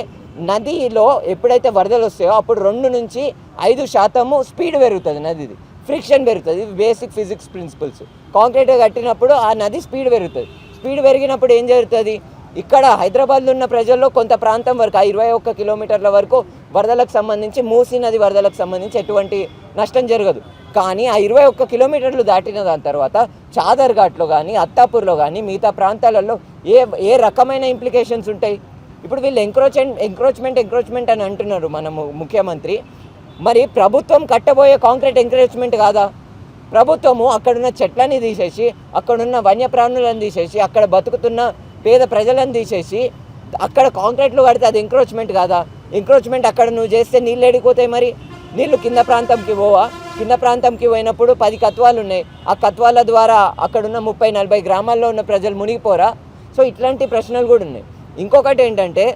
నదిలో ఎప్పుడైతే వరదలు వస్తాయో అప్పుడు 2 నుంచి 5% స్పీడ్ పెరుగుతుంది, నదిది ఫ్రిక్షన్ పెరుగుతుంది. ఇది బేసిక్ ఫిజిక్స్ ప్రిన్సిపల్స్. కాంక్రీట్ కట్టినప్పుడు ఆ నది స్పీడ్ పెరుగుతుంది. స్పీడ్ పెరిగినప్పుడు ఏం జరుగుతుంది, ఇక్కడ హైదరాబాద్లో ఉన్న ప్రజల్లో కొంత ప్రాంతం వరకు, ఆ 21 కిలోమీటర్ల వరకు వరదలకు సంబంధించి, మూసీ నది వరదలకు సంబంధించి ఎటువంటి నష్టం జరగదు. కానీ ఆ 21 కిలోమీటర్లు దాటిన దాని తర్వాత చాదర్ ఘాట్లో కానీ, అత్తాపూర్లో కానీ, మిగతా ప్రాంతాలలో ఏ రకమైన ఇంప్లికేషన్స్ ఉంటాయి? ఇప్పుడు వీళ్ళు ఎంక్రోచ్మెంట్ అని అంటున్నారు మన ముఖ్యమంత్రి. మరి ప్రభుత్వం కట్టబోయే కాంక్రీట్ ఎంకరేజ్మెంట్ కాదా? ప్రభుత్వము అక్కడున్న చెట్లని తీసేసి, అక్కడున్న వన్యప్రాణులను తీసేసి, అక్కడ బతుకుతున్న పేద ప్రజలను తీసేసి అక్కడ కాంక్రీట్లు కడితే అది ఎంక్రోచ్మెంట్ కాదా? ఎంక్రోచ్మెంట్ అక్కడ నువ్వు చేస్తే నీళ్ళు ఎడిపోతాయి. మరి నీళ్ళు కింద ప్రాంతంకి పోవా? కింద ప్రాంతంకి పోయినప్పుడు 10 కత్వాలు ఉన్నాయి. ఆ కత్వాల ద్వారా అక్కడున్న 30-40 గ్రామాల్లో ఉన్న ప్రజలు మునిగిపోరా? సో ఇట్లాంటి ప్రశ్నలు కూడా ఉన్నాయి. ఇంకొకటి ఏంటంటే,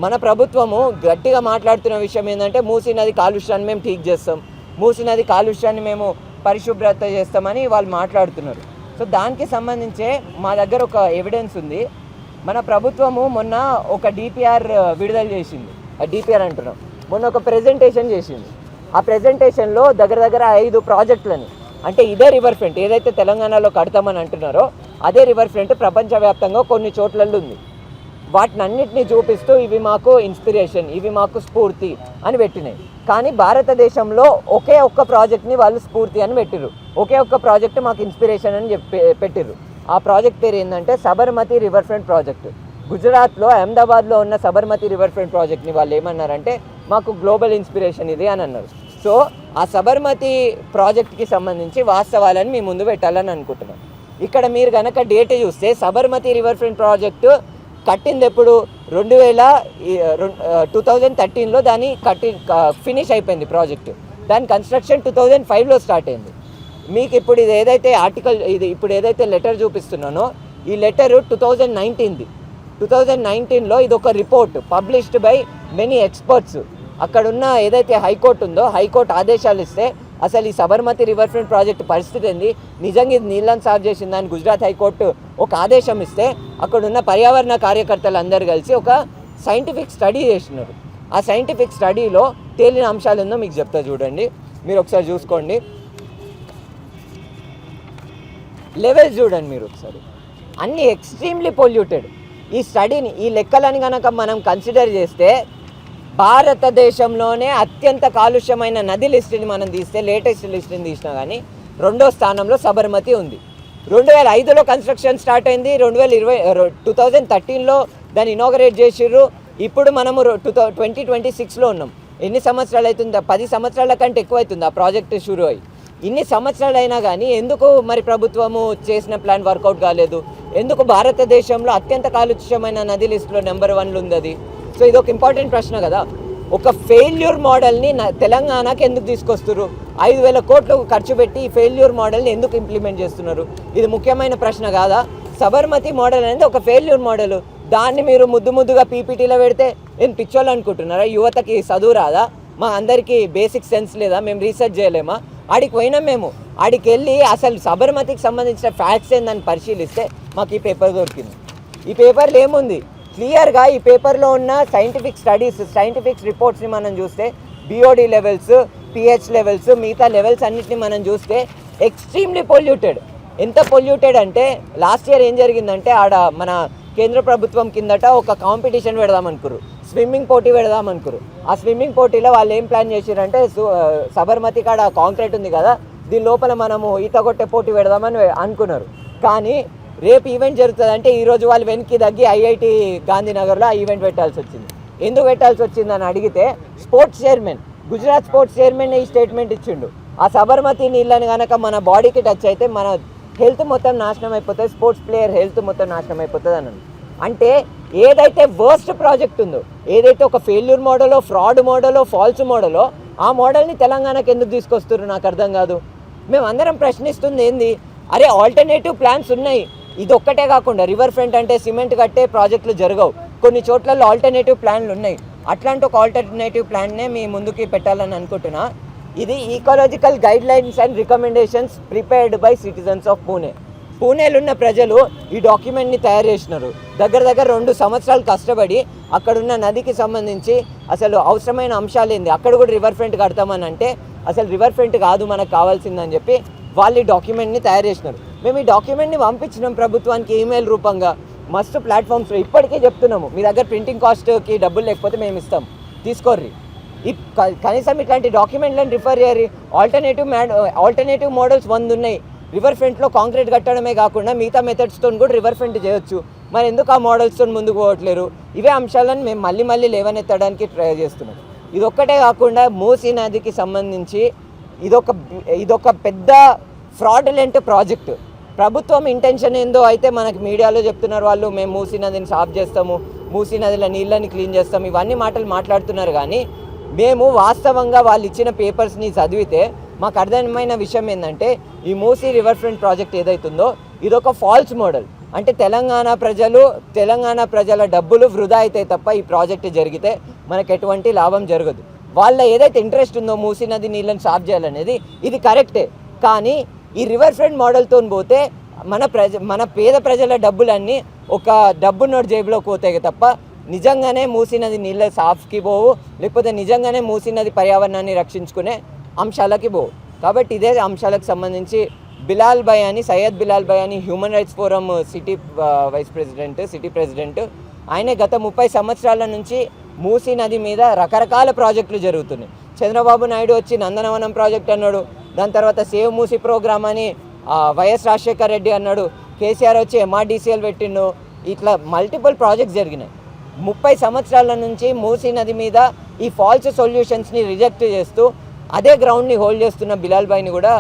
మన ప్రభుత్వము గట్టిగా మాట్లాడుతున్న విషయం ఏంటంటే, మూసీ నది కాలుష్యాన్ని మేము ఠీక్ చేస్తాం, మూసీ నది కాలుష్యాన్ని మేము పరిశుభ్రత చేస్తామని వాళ్ళు మాట్లాడుతున్నారు. సో దానికి సంబంధించే మా దగ్గర ఒక ఎవిడెన్స్ ఉంది. మన ప్రభుత్వము మొన్న ఒక డిపిఆర్ విడుదల చేసింది. డిపిఆర్ అంటున్నాం, మొన్న ఒక ప్రెజెంటేషన్ చేసింది. ఆ ప్రెజెంటేషన్లో దగ్గర 5 ప్రాజెక్టులని, అంటే ఇదే రివర్ ఫ్రంట్ ఏదైతే తెలంగాణలో కడతామని అంటున్నారో అదే రివర్ ఫ్రంట్ ప్రపంచవ్యాప్తంగా కొన్ని చోట్లలో ఉంది. వాటిని అన్నిటినీ చూపిస్తూ ఇవి మాకు ఇన్స్పిరేషన్, ఇవి మాకు స్ఫూర్తి అని పెట్టినాయి. కానీ భారతదేశంలో ఒకే ఒక్క ప్రాజెక్ట్ని వాళ్ళు స్ఫూర్తి అని పెట్టిర్రు, ఒకే ఒక్క ప్రాజెక్ట్ మాకు ఇన్స్పిరేషన్ అని పెట్టిర్రు. ఆ ప్రాజెక్ట్ పేరు ఏంటంటే సబర్మతి రివర్ ఫ్రంట్ ప్రాజెక్ట్. గుజరాత్లో అహ్మదాబాద్లో ఉన్న సబర్మతి రివర్ ఫ్రంట్ ప్రాజెక్ట్ని వాళ్ళు ఏమన్నారంటే మాకు గ్లోబల్ ఇన్స్పిరేషన్ ఇది అని అన్నారు. సో ఆ సబర్మతి ప్రాజెక్ట్కి సంబంధించి వాస్తవాలను మీ ముందు పెట్టాలని అనుకుంటున్నాం. ఇక్కడ మీరు కనుక డేట్ చూస్తే సబర్మతి రివర్ ఫ్రంట్ ప్రాజెక్టు కట్టింది ఎప్పుడు 2013లో దాని ఫినిష్ అయిపోయింది ప్రాజెక్టు. దాని కన్స్ట్రక్షన్ 2005లో స్టార్ట్ అయింది. మీకు ఇప్పుడు ఇది ఏదైతే ఇప్పుడు ఏదైతే లెటర్ చూపిస్తున్నానో ఈ లెటరు 2019లో ఇది ఒక report published by many experts. అక్కడున్న ఏదైతే హైకోర్టు ఉందో హైకోర్టు ఆదేశాలు ఇస్తే అసలు ఈ సబర్మతి రివర్ ఫ్రంట్ ప్రాజెక్టు పరిస్థితి ఏంది, నిజంగా ఇది నీళ్ళని సాగు చేసిందని గుజరాత్ హైకోర్టు ఒక ఆదేశం ఇస్తే అక్కడున్న పర్యావరణ కార్యకర్తలు అందరూ కలిసి ఒక సైంటిఫిక్ స్టడీ చేసినారు. ఆ సైంటిఫిక్ స్టడీలో తేలిన అంశాలు ఉందో మీకు చెప్తా చూడండి, మీరు ఒకసారి చూసుకోండి. లెవెల్స్ చూడండి మీరు ఒకసారి, అన్నీ ఎక్స్ట్రీమ్లీ పొల్యూటెడ్. ఈ స్టడీని ఈ లెక్కలని కనుక మనం కన్సిడర్ చేస్తే భారతదేశంలోనే అత్యంత కాలుష్యమైన నది లిస్టుని మనం తీస్తే లేటెస్ట్ లిస్టుని తీసినా కానీ 2వ స్థానంలో సబర్మతి ఉంది. 2005లో కన్స్ట్రక్షన్ స్టార్ట్ అయింది, 2013లో దాన్ని ఇనాగరేట్ చేసిర్రు. ఇప్పుడు మనము 2026లో ఉన్నాం. ఎన్ని సంవత్సరాలు అవుతుంది? 10 సంవత్సరాల కంటే ఎక్కువ అవుతుంది ఆ ప్రాజెక్టు షురూ అయ్యి. ఇన్ని సంవత్సరాలు అయినా కానీ ఎందుకు మరి ప్రభుత్వము చేసిన ప్లాన్ వర్కౌట్ కాలేదు? ఎందుకు భారతదేశంలో అత్యంత కాలుష్యమైన నది లిస్టులో నెంబర్ 1లో ఉంది అది? సో ఇది ఒక ఇంపార్టెంట్ ప్రశ్న కదా. ఒక ఫెయిల్యూర్ మోడల్ని తెలంగాణకి ఎందుకు తీసుకొస్తున్నారు? 5,000 కోట్లు ఖర్చు పెట్టి ఈ ఫెయిల్యూర్ మోడల్ని ఎందుకు ఇంప్లిమెంట్ చేస్తున్నారు? ఇది ముఖ్యమైన ప్రశ్న కాదా? సబర్మతి మోడల్ అనేది ఒక ఫెయిల్యూర్ మోడల్. దాన్ని మీరు ముద్దుగా పీపీటీలో పెడితే ఏం పిచ్చోళ్ళు అనుకుంటున్నారా? యువతకి చదువు రాదా? మా అందరికీ బేసిక్ సెన్స్ లేదా? మేము రీసెర్చ్ చేయలేమా? ఆడికి పోయినాం మేము. ఆడికి వెళ్ళి అసలు సబర్మతికి సంబంధించిన ఫ్యాక్ట్స్ ఏందని పరిశీలిస్తే మాకు ఈ పేపర్ దొరికింది. ఈ పేపర్లో ఏముంది? క్లియర్గా ఈ పేపర్లో ఉన్న సైంటిఫిక్ స్టడీస్, సైంటిఫిక్ రిపోర్ట్స్ని మనం చూస్తే బిఓడి లెవెల్స్, పిహెచ్ లెవెల్స్, మిగతా లెవెల్స్ అన్నిటిని మనం చూస్తే ఎక్స్ట్రీమ్లీ పొల్యూటెడ్. ఎంత పొల్యూటెడ్ అంటే లాస్ట్ ఇయర్ ఏం జరిగిందంటే ఆడ మన కేంద్ర ప్రభుత్వం కిందట ఒక కాంపిటీషన్ పెడదామనుకురు, స్విమ్మింగ్ పోటీ పెడదామనుకురు. ఆ స్విమ్మింగ్ పోటీలో వాళ్ళు ఏం ప్లాన్ చేశారంటే సబర్మతి కాడ కాంక్రీట్ ఉంది కదా, దీని లోపల మనము ఈత కొట్టే పోటీ పెడదామని అనుకున్నారు. కానీ రేపు ఈవెంట్ జరుగుతుంది అంటే ఈరోజు వాళ్ళు వెనక్కి తగ్గి ఐఐటి గాంధీనగర్లో ఆ ఈవెంట్ పెట్టాల్సి వచ్చింది. ఎందుకు పెట్టాల్సి వచ్చిందని అడిగితే sports chairman, Gujarat sports chairman ఈ స్టేట్మెంట్ ఇచ్చిండు. ఆ సబర్మతి నీళ్ళని కనుక మన బాడీకి టచ్ అయితే మన హెల్త్ మొత్తం నాశనం అయిపోతుంది, స్పోర్ట్స్ ప్లేయర్ హెల్త్ మొత్తం నాశనం అయిపోతుంది అన్నాడు. అంటే ఏదైతే వర్స్ట్ ప్రాజెక్ట్ ఉందో, ఏదైతే ఒక ఫెయిల్యూర్ మోడలో, ఫ్రాడ్ మోడలో, ఫాల్స్ మోడలో, ఆ మోడల్ని తెలంగాణకి ఎందుకు తీసుకొస్తున్నారు నాకు అర్థం కాదు. మేము అందరం ప్రశ్నిస్తుంది ఏంది? అరే ఆల్టర్నేటివ్ ప్లాన్స్ ఉన్నాయి. ఇది ఒక్కటే కాకుండా రివర్ ఫ్రంట్ అంటే సిమెంట్ కట్టే ప్రాజెక్టులు జరగవు, కొన్ని చోట్లలో ఆల్టర్నేటివ్ ప్లాన్లు ఉన్నాయి. అట్లాంటి ఒక ఆల్టర్నేటివ్ ప్లాన్నే మీ ముందుకి పెట్టాలని అనుకుంటున్నా. ఇది ecological guidelines and recommendations prepared by citizens of Pune. పూణేలో ఉన్న ప్రజలు ఈ డాక్యుమెంట్ని తయారు చేసినారు. దగ్గర 2 సంవత్సరాలు కష్టపడి అక్కడున్న నదికి సంబంధించి అసలు అవసరమైన అంశాలు ఏంది, అక్కడ కూడా రివర్ ఫ్రంట్ కడతామని అంటే అసలు రివర్ ఫ్రంట్ కాదు మనకు కావాల్సిందని చెప్పి వాళ్ళు ఈ డాక్యుమెంట్ని తయారు చేసినారు. మేము ఈ డాక్యుమెంట్ని పంపించినాం ప్రభుత్వానికి ఈమెయిల్ రూపంగా. మస్తు ప్లాట్ఫామ్స్లో ఇప్పటికే చెప్తున్నాము, మీ దగ్గర ప్రింటింగ్ కాస్ట్కి డబ్బులు లేకపోతే మేము ఇస్తాం, తీసుకోర్రి. కనీసం ఇట్లాంటి డాక్యుమెంట్లను రిఫర్ చేయరు. ఆల్టర్నేటివ్ మోడల్స్ 100 ఉన్నాయి. రివర్ ఫ్రంట్లో కాంక్రీట్ కట్టడమే కాకుండా మిగతా మెథడ్స్తో కూడా రివర్ ఫ్రంట్ చేయొచ్చు. మరి ఎందుకు ఆ మోడల్స్తో ముందుకు పోవట్లేరు? ఇవే అంశాలను మేము మళ్ళీ లేవనెత్తడానికి ట్రై చేస్తున్నాం. ఇదొక్కటే కాకుండా మూసీ నదికి సంబంధించి ఇదొక పెద్ద ఫ్రాడులెంట్ ప్రాజెక్టు. ప్రభుత్వం ఇంటెన్షన్ ఏందో అయితే మనకి మీడియాలో చెప్తున్నారు వాళ్ళు, మేము మూసీ నదిని సాఫ్ చేస్తాము, మూసీ నదిలో నీళ్ళని క్లీన్ చేస్తాము, ఇవన్నీ మాటలు మాట్లాడుతున్నారు. కానీ మేము వాస్తవంగా వాళ్ళు ఇచ్చిన పేపర్స్ని చదివితే మాకు అర్థమైన విషయం ఏంటంటే ఈ మూసీ రివర్ ఫ్రంట్ ప్రాజెక్ట్ ఏదైతుందో ఇదొక ఫాల్స్ మోడల్. అంటే తెలంగాణ ప్రజల డబ్బులు వృధా అయితే తప్ప ఈ ప్రాజెక్ట్ జరిగితే మనకు ఎటువంటి లాభం జరగదు. వాళ్ళ ఏదైతే ఇంట్రెస్ట్ ఉందో మూసీ నది నీళ్ళని సాఫ్ చేయాలనేది ఇది కరెక్టే. కానీ ఈ రివర్ ఫ్రంట్ మోడల్తో పోతే మన పేద ప్రజల డబ్బులన్నీ ఒక డబ్బు నోటు జేబులోకి పోతాయి తప్ప నిజంగానే మూసీ నది నీళ్ళ సాఫ్కి పోవు, లేకపోతే నిజంగానే మూసీ నది పర్యావరణాన్ని రక్షించుకునే అంశాలకి పోవు. కాబట్టి ఇదే అంశాలకు సంబంధించి బిలాల్ భాయ్ అని, సయ్యద్ బిలాల్ భాయ్ అని human rights forum city city president, ఆయనే గత 30 సంవత్సరాల నుంచి మూసీ నది మీద రకరకాల ప్రాజెక్టులు జరుగుతున్నాయి. చంద్రబాబు నాయుడు వచ్చి నందనవనం ప్రాజెక్ట్ అన్నాడు, దాని తర్వాత సేవ్ మూసీ ప్రోగ్రామ్ అని వైఎస్ రాజశేఖర్ రెడ్డి అన్నాడు, కేసీఆర్ వచ్చి MRDCL పెట్టిండు. ఇట్లా మల్టిపుల్ ప్రాజెక్ట్స్ జరిగినాయి. 30 సంవత్సరాల నుంచి మూసీ నది మీద ఈ ఫాల్స్ సొల్యూషన్స్ని రిజెక్ట్ చేస్తూ అదే గ్రౌండ్ని హోల్డ్ చేస్తున్న బిలాల్ భాయ్ని కూడా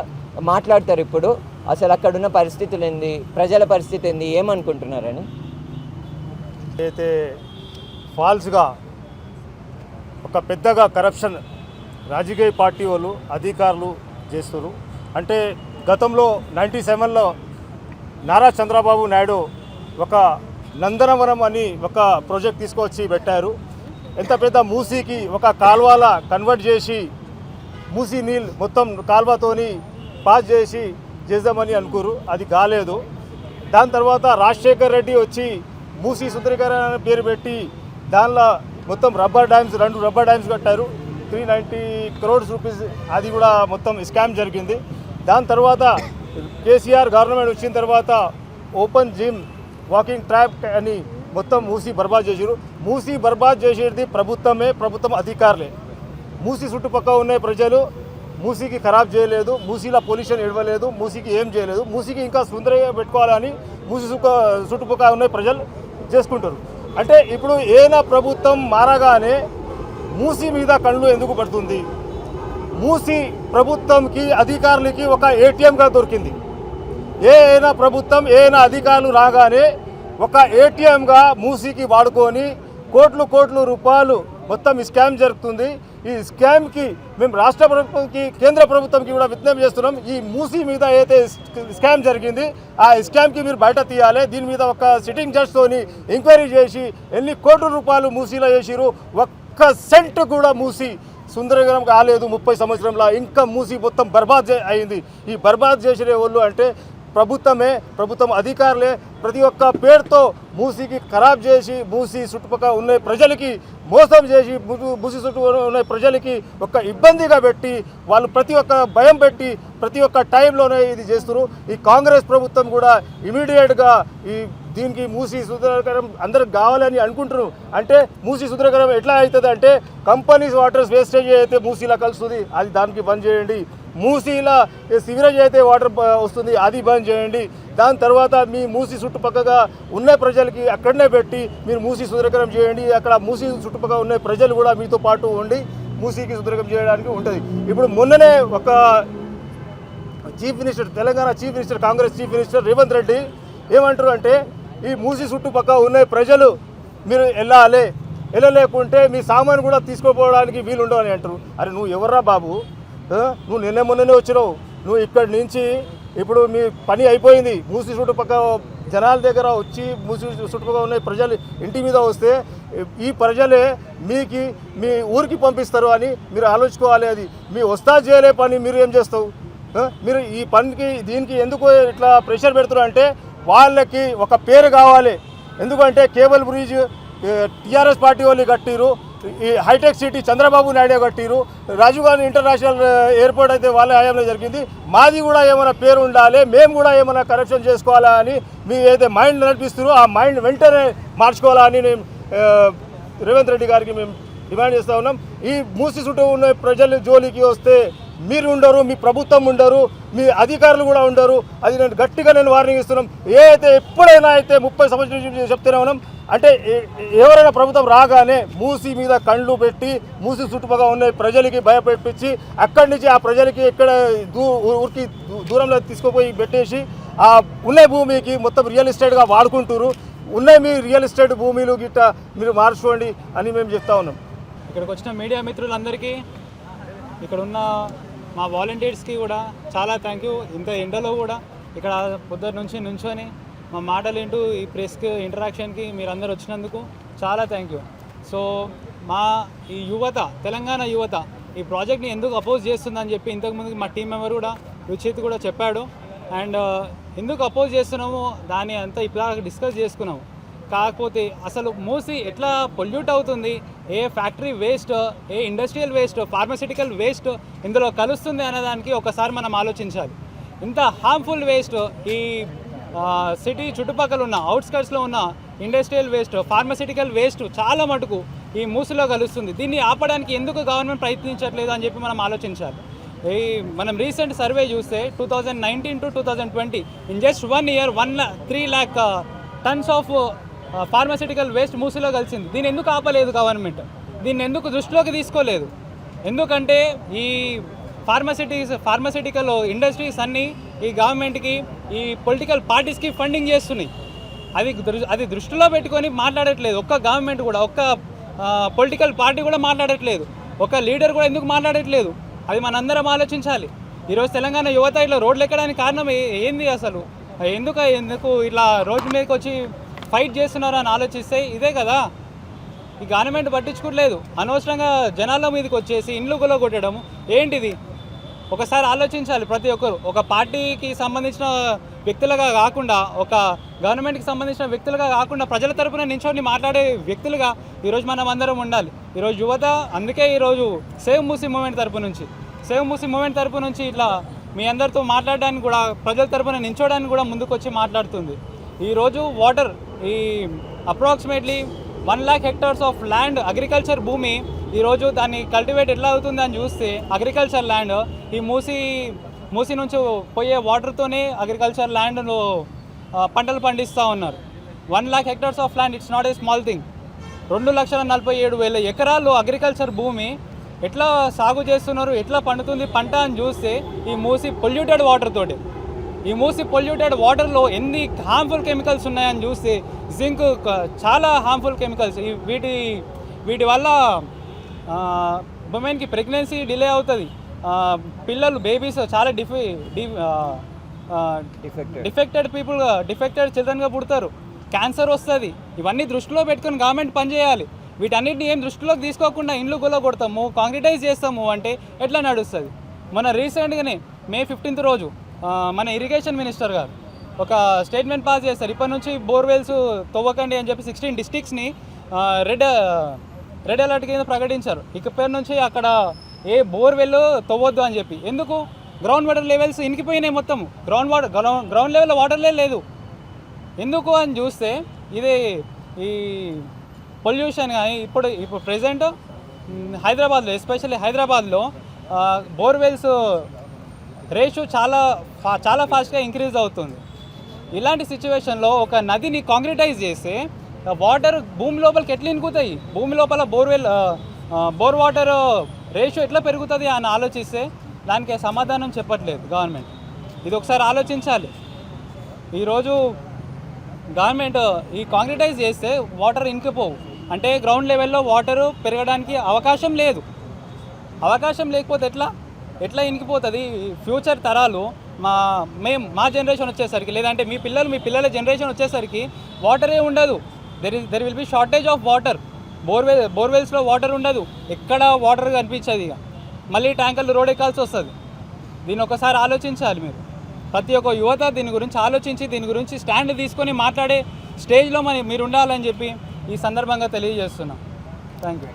మాట్లాడతారు. ఇప్పుడు అసలు అక్కడున్న పరిస్థితులు ఏంది, ప్రజల పరిస్థితి ఏంది, ఏమనుకుంటున్నారని. అయితే ఫాల్స్గా ఒక పెద్దగా కరప్షన్ రాజకీయ పార్టీ వాళ్ళు అధికారులు చేస్తున్నారు. అంటే గతంలో 97లో నారా చంద్రబాబు నాయుడు ఒక నందనవనం అని ఒక ప్రాజెక్ట్ తీసుకొచ్చి పెట్టారు. ఎంత పెద్ద మూసీకి ఒక కాల్వల కన్వర్ట్ చేసి మూసీ నీళ్ళు మొత్తం కాల్వతోని పాస్ చేద్దామని అనుకోరు, అది కాలేదు. దాని తర్వాత రాజశేఖర్ రెడ్డి వచ్చి మూసీ సుందరీకరణ అనే పేరు పెట్టి దానిలో మొత్తం రెండు రబ్బర్ డ్యామ్స్ కట్టారు, 390 crores రూపీస్, అది కూడా మొత్తం స్కామ్ జరిగింది. దాని తర్వాత కేసీఆర్ గవర్నమెంట్ వచ్చిన తర్వాత ఓపెన్ జిమ్, వాకింగ్ ట్రాక్ అని మొత్తం మూసీ బర్బాద్ చేసారు. మూసీ బర్బాద్ చేసేది ప్రభుత్వం అధికారులే. మూసీ చుట్టుపక్కల ఉన్న ప్రజలు మూసీకి ఖరాబ్ చేయలేదు, మూసీలో పొల్యూషన్ ఇవ్వలేదు, మూసీకి ఏం చేయలేదు. మూసీకి ఇంకా సుందరంగా పెట్టుకోవాలని మూసీ చుట్టుపక్కల ఉన్న ప్రజలు చేసుకుంటారు. అంటే ఇప్పుడు ఏనా ప్రభుత్వం మారగానే మూసీ మీద కళ్ళు ఎందుకు పడుతుంది? మూసీ ప్రభుత్వంకి అధికారులకి ఒక ATMగా దొరికింది. ఏనా ప్రభుత్వం అధికారులు రాగానే ఒక ATMగా మూసీకి వాడుకొని కోట్లు రూపాయలు మొత్తం స్కామ్ జరుగుతుంది. ఈ స్కామ్కి మేము రాష్ట్ర ప్రభుత్వంకి, కేంద్ర ప్రభుత్వంకి కూడా విజ్ఞప్తి చేస్తున్నాం. ఈ మూసీ మీద ఏదైతే స్కామ్ జరిగింది ఆ స్కామ్కి మీరు బయట తీయాలి. దీని మీద ఒక సిట్టింగ్ జడ్జ్తోని ఎంక్వైరీ చేసి ఎన్ని కోట్ల రూపాయలు మూసీలో చేసిరు, ఒక్క సెంట్ కూడా మూసీ సుందరగరం కాలేదు 30 సంవత్సరంలో. ఇంకా మూసీ మొత్తం బర్బాద్ అయింది. ఈ బర్బాద్ చేసిన వాళ్ళు అంటే ప్రభుత్వం అధికారులే. ప్రతి ఒక్క పేరుతో మూసీకి ఖరాబ్ చేసి మూసీ చుట్టుపక్కల ఉన్న ప్రజలకి మోసం చేసి మూసీ చుట్టూ ఉన్న ప్రజలకి ఒక ఇబ్బందిగా పెట్టి వాళ్ళు ప్రతి ఒక్క భయం పెట్టి ప్రతి ఒక్క టైంలోనే ఇది చేస్తున్నారు. ఈ కాంగ్రెస్ ప్రభుత్వం కూడా ఇమీడియట్గా దీనికి మూసీ సుందరీకరం అందరికి కావాలని అనుకుంటున్నారు. అంటే మూసీ సుందరీకరం ఎట్లా అవుతుంది అంటే కంపెనీస్ వాటర్స్ వేస్టేజ్ అయితే మూసీలా కలుస్తుంది, అది దానికి బంద్ చేయండి. మూసీలా సివరేజ్ అయితే వాటర్ వస్తుంది, అది బంద్ చేయండి. దాని తర్వాత మీ మూసీ చుట్టుపక్కగా ఉన్న ప్రజలకి అక్కడనే పెట్టి మీరు మూసీ సుందరీకరం చేయండి. అక్కడ మూసీ చుట్టుపక్కల ఉన్న ప్రజలు కూడా మీతో పాటు ఉండి మూసీకి సుందరీకరం చేయడానికి ఉంటుంది. ఇప్పుడు మొన్ననే ఒక Telangana chief minister Congress chief minister Revanth Reddy ఏమంటారు అంటే ఈ మూసీ చుట్టుపక్కల ఉన్న ప్రజలు మీరు వెళ్ళలేకుంటే మీ సామాను కూడా తీసుకోపోవడానికి వీలు ఉండవని అంటారు. అరే నువ్వు ఎవర్రా బాబు, నువ్వు మొన్ననే వచ్చినావు, నువ్వు ఇక్కడి నుంచి ఇప్పుడు మీ పని అయిపోయింది. మూసీ చుట్టుపక్కల జనాల దగ్గర వచ్చి మూసీ చుట్టుపక్కల ఉన్న ప్రజలు ఇంటి మీద వస్తే ఈ ప్రజలే మీ ఊరికి పంపిస్తారు అని మీరు ఆలోచించుకోవాలి. అది మీ వస్తా చేయలే పని మీరు ఏం చేస్తావు? మీరు ఈ పనికి దీనికి ఎందుకు ఇట్లా ప్రెషర్ పెడుతున్నారు అంటే వాళ్ళకి ఒక పేరు కావాలి. ఎందుకంటే కేబుల్ బ్రిడ్జ్ టీఆర్ఎస్ పార్టీ వాళ్ళు కట్టిరు, ఈ హైటెక్ సిటీ చంద్రబాబు నాయుడు కట్టిరు, రాజీవ్ గాంధీ ఇంటర్నేషనల్ ఎయిర్పోర్ట్ అయితే వాళ్ళ హయాంలో జరిగింది. మాది కూడా ఏమైనా పేరు ఉండాలి, మేము కూడా ఏమైనా కరప్షన్ చేసుకోవాలా అని మీ ఏదైతే మైండ్ నడిపిస్తారో ఆ మైండ్ వెంటనే మార్చుకోవాలని నేను రేవంత్ రెడ్డి గారికి మేము డిమాండ్ చేస్తూ ఉన్నాం. ఈ మూసీ చుట్టూ ఉన్న ప్రజలు జోలికి వస్తే మీరు ఉండరు, మీ ప్రభుత్వం ఉండరు, మీ అధికారులు కూడా ఉండరు. అది నేను గట్టిగా వార్నింగ్ ఇస్తున్నాం. ఎప్పుడైనా అయితే 30 సంవత్సరాల నుంచి చెప్తూనే ఉన్నాం. అంటే ఎవరైనా ప్రభుత్వం రాగానే మూసీ మీద కళ్ళు పెట్టి మూసీ చుట్టుపక్కల ఉన్న ప్రజలకి భయపెట్టించి అక్కడి నుంచి ఆ ప్రజలకి ఎక్కడ ఊరికి దూరంలో తీసుకుపోయి పెట్టేసి ఆ ఉన్న భూమికి మొత్తం రియల్ ఎస్టేట్గా వాడుకుంటారు. మీ రియల్ ఎస్టేట్ భూమిలు గిట్ట మీరు మార్చుకోండి అని మేము చెప్తా ఉన్నాం. ఇక్కడికి వచ్చిన మీడియా మిత్రులందరికీ, ఇక్కడ ఉన్న మా వాలంటీర్స్కి కూడా చాలా థ్యాంక్ యూ. ఇంత ఎండలో కూడా ఇక్కడ పొద్దున్న నుంచి నుంచొని మా మాటలు వింటూ ఈ ప్రెస్కి ఇంటరాక్షన్కి మీరు అందరు వచ్చినందుకు చాలా థ్యాంక్ యూ. సో ఈ యువత, తెలంగాణ యువత ఈ ప్రాజెక్ట్ని ఎందుకు అపోజ్ చేస్తుందని చెప్పి ఇంతకుముందు మా టీం మెంబర్ కూడా రుచిత్ కూడా చెప్పాడు. అండ్ ఎందుకు అపోజ్ చేస్తున్నామో దాన్ని అంతా ఇప్పుడు డిస్కస్ చేసుకున్నాము. కాకపోతే అసలు మూసి ఎట్లా పొల్యూట్ అవుతుంది, ఏ ఫ్యాక్టరీ వేస్ట్, ఏ ఇండస్ట్రియల్ వేస్ట్, ఫార్మాసిటికల్ వేస్ట్ ఇందులో కలుస్తుంది అనేదానికి ఒకసారి మనం ఆలోచించాలి. ఇంత హార్మ్ఫుల్ వేస్ట్ ఈ సిటీ చుట్టుపక్కల ఉన్న అవుట్స్కట్స్లో ఉన్న ఇండస్ట్రియల్ వేస్ట్, ఫార్మాసిటికల్ వేస్ట్ చాలా మటుకు ఈ మూసిలో కలుస్తుంది. దీన్ని ఆపడానికి ఎందుకు గవర్నమెంట్ ప్రయత్నించట్లేదు అని చెప్పి మనం ఆలోచించాలి. మనం రీసెంట్ సర్వే చూస్తే 2019 to 2020 in just 1 year 3 lakh tons of pharmaceutical waste మూసిలో కలిసింది. దీన్ని ఎందుకు ఆపలేదు గవర్నమెంట్? దీన్ని ఎందుకు దృష్టిలోకి తీసుకోలేదు? ఎందుకంటే ఈ ఫార్మాసిటికల్ ఇండస్ట్రీస్ అన్నీ ఈ గవర్నమెంట్కి, ఈ పొలిటికల్ పార్టీస్కి ఫండింగ్ చేస్తున్నాయి. అది దృష్టిలో పెట్టుకొని మాట్లాడట్లేదు ఒక్క గవర్నమెంట్ కూడా, ఒక్క పొలిటికల్ పార్టీ కూడా మాట్లాడట్లేదు, ఒక లీడర్ కూడా ఎందుకు మాట్లాడట్లేదు? అది మనందరం ఆలోచించాలి. ఈరోజు తెలంగాణ యువత ఇట్లా రోడ్లు ఎక్కడానికి కారణం ఏంది అసలు? ఎందుకు ఇట్లా రోడ్డు మీదకి వచ్చి ఫైట్ చేస్తున్నారు అని ఆలోచిస్తే ఇదే కదా. ఈ గవర్నమెంట్ పట్టించుకోవట్లేదు, అనవసరంగా జనాల మీదకి వచ్చేసి ఇండ్లు కొట్టడం ఏంటిది? ఒకసారి ఆలోచించాలి ప్రతి ఒక్కరు. ఒక పార్టీకి సంబంధించిన వ్యక్తులుగా కాకుండా, ఒక గవర్నమెంట్కి సంబంధించిన వ్యక్తులుగా కాకుండా, ప్రజల తరపున నించొని మాట్లాడే వ్యక్తులుగా ఈరోజు మనం అందరం ఉండాలి. ఈరోజు యువత అందుకే ఈరోజు సేవ్ మూసీ మూమెంట్ తరపు నుంచి ఇట్లా మీ అందరితో మాట్లాడడానికి కూడా, ప్రజల తరపున నించోడానికి కూడా ముందుకు వచ్చి మాట్లాడుతుంది. ఈరోజు వాటర్ ఈ approximately 1 lakh hectares of land agriculture భూమి, ఈరోజు దాన్ని కల్టివేట్ ఎట్లా అవుతుంది అని చూస్తే అగ్రికల్చర్ ల్యాండ్ ఈ మూసీ నుంచి పోయే వాటర్తోనే అగ్రికల్చర్ ల్యాండ్లో పంటలు పండిస్తూ ఉన్నారు. 1 lakh hectares of land, it's not a small thing. 2,47,000 ఎకరాలు అగ్రికల్చర్ భూమి ఎట్లా సాగు చేస్తున్నారు, ఎట్లా పండుతుంది పంట అని చూస్తే ఈ మూసీ పొల్యూటెడ్ వాటర్ తోటి, ఈ మూసీ పొల్యూటెడ్ వాటర్లో ఎన్ని హార్మ్ఫుల్ కెమికల్స్ ఉన్నాయని చూస్తే జింక్, చాలా హార్మ్ఫుల్ కెమికల్స్. వీటి వల్ల ఉమెన్కి ప్రెగ్నెన్సీ డిలే అవుతుంది, పిల్లలు బేబీస్ చాలా డిఫెక్టెడ్ చిల్డ్రన్గా పుడతారు, క్యాన్సర్ వస్తుంది. ఇవన్నీ దృష్టిలో పెట్టుకొని గవర్నమెంట్ పనిచేయాలి. వీటన్నిటిని ఏం దృష్టిలోకి తీసుకోకుండా ఇండ్లు కొడతాము, కాంక్రిటైజ్ చేస్తాము అంటే ఎట్లా నడుస్తుంది? మన రీసెంట్గానే May 15th రోజు మన ఇరిగేషన్ మినిస్టర్ గారు ఒక స్టేట్మెంట్ పాస్ చేస్తారు. ఇప్పటి నుంచి బోర్వెల్స్ తవ్వకండి అని చెప్పి 16 డిస్ట్రిక్ట్స్ని రెడ్ అలర్ట్ కింద ప్రకటించారు. ఇకపై నుంచి అక్కడ ఏ బోర్వెల్ తవ్వద్దు అని చెప్పి. ఎందుకు? గ్రౌండ్ వాటర్ లెవెల్స్ ఇనికిపోయినాయి మొత్తం, గ్రౌండ్ లెవెల్ వాటర్లే లేదు. ఎందుకు అని చూస్తే ఇది ఈ పొల్యూషన్. కానీ ఇప్పుడు ప్రెజెంట్ హైదరాబాద్లో, ఎస్పెషల్లీ హైదరాబాద్లో బోర్వెల్స్ రేషియో చాలా ఫాస్ట్గా ఇంక్రీజ్ అవుతుంది. ఇలాంటి సిచ్యువేషన్లో ఒక నదిని కాంక్రిటైజ్ చేస్తే వాటర్ భూమి లోపలికి ఎట్లా ఇనుకుతాయి, భూమి లోపల బోర్ వాటర్ రేషియో ఎట్లా పెరుగుతుంది అని ఆలోచిస్తే దానికి సమాధానం చెప్పట్లేదు గవర్నమెంట్. ఇది ఒకసారి ఆలోచించాలి. ఈరోజు గవర్నమెంట్ ఈ కాంక్రిటైజ్ చేస్తే వాటర్ ఇంకిపోవు అంటే గ్రౌండ్ లెవెల్లో వాటర్ పెరగడానికి అవకాశం లేదు. అవకాశం లేకపోతే ఎట్లా ఇంకిపోతుంది? ఫ్యూచర్ తరాలు మా జనరేషన్ వచ్చేసరికి, లేదంటే మీ పిల్లల జనరేషన్ వచ్చేసరికి వాటరే ఉండదు. There will be shortage of water. బోర్వెల్స్లో వాటర్ ఉండదు, ఎక్కడ వాటర్ కనిపించదు. ఇక మళ్ళీ ట్యాంకర్లు రోడ్ ఎక్కాల్సి వస్తుంది. దీన్ని ఒకసారి ఆలోచించాలి మీరు. ప్రతి ఒక్క యువత దీని గురించి ఆలోచించి, దీని గురించి స్టాండ్ తీసుకొని మాట్లాడే స్టేజ్లో మీరు ఉండాలని చెప్పి ఈ సందర్భంగా తెలియజేస్తున్నాం. Thank you.